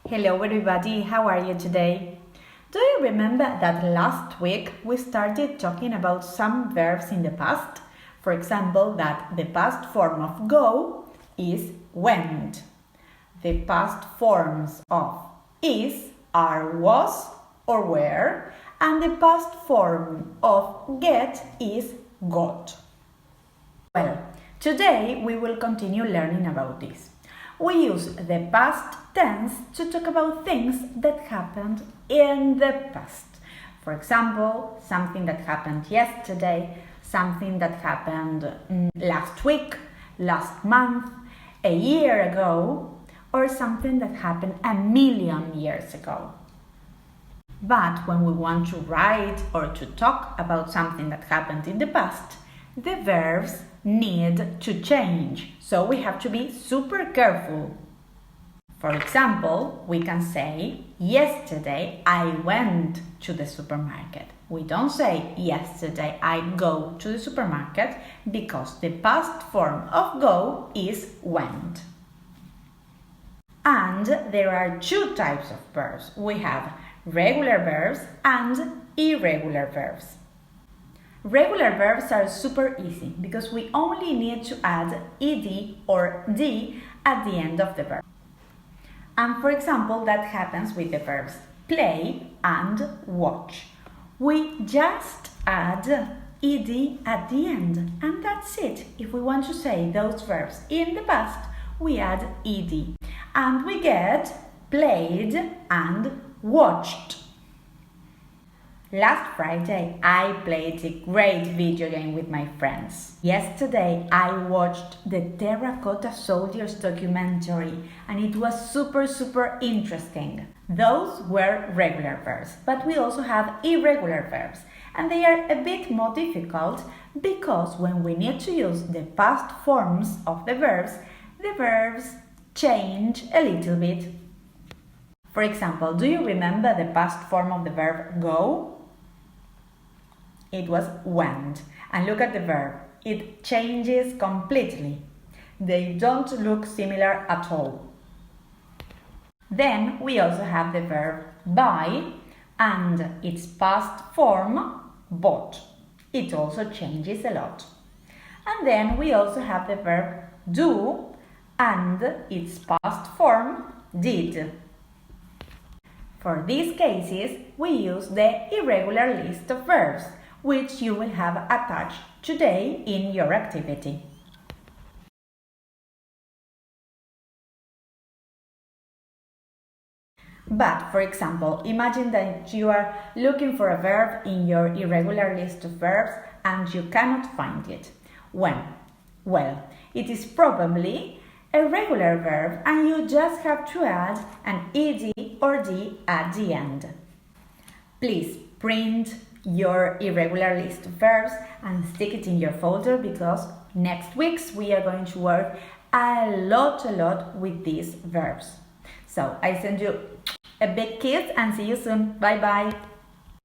Hello everybody, how are you today? Do you remember that last week we started talking about some verbs in the past? For example, that the past form of go is went. The past forms of is are was or were, and the past form of get is got. Well, today we will continue learning about this. We use the past tense to talk about things that happened in the past. For example, something that happened yesterday, something that happened last week, last month, a year ago, or something that happened a million years ago. But when we want to write or to talk about something that happened in the past, the verbs need to change, so we have to be super careful. For example, we can say, yesterday I went to the supermarket. We don't say, yesterday I go to the supermarket, because the past form of go is went. And there are two types of verbs. We have regular verbs and irregular verbs. Regular verbs are super easy because we only need to add ed or d at the end of the verb. And for example, that happens with the verbs play and watch. We just add ed at the end, and that's it. If we want to say those verbs in the past, we add ed, and we get played and watched. Last Friday, I played a great video game with my friends. Yesterday, I watched the Terracotta Soldiers documentary, and it was super interesting. Those were regular verbs, but we also have irregular verbs, and they are a bit more difficult because when we need to use the past forms of the verbs change a little bit. For example, do you remember the past form of the verb go? It was went. And look at the verb. It changes completely. They don't look similar at all. Then we also have the verb buy and its past form bought. It also changes a lot. And then we also have the verb do and its past form did. For these cases, we use the irregular list of verbs, which you will have attached today in your activity. But, for example, imagine that you are looking for a verb in your irregular list of verbs and you cannot find it. When? Well, it is probably a regular verb and you just have to add an ed or d at the end. Please print your irregular list of verbs and stick it in your folder, because next weeks we are going to work a lot with these verbs. So I send you a big kiss and see you soon. Bye bye.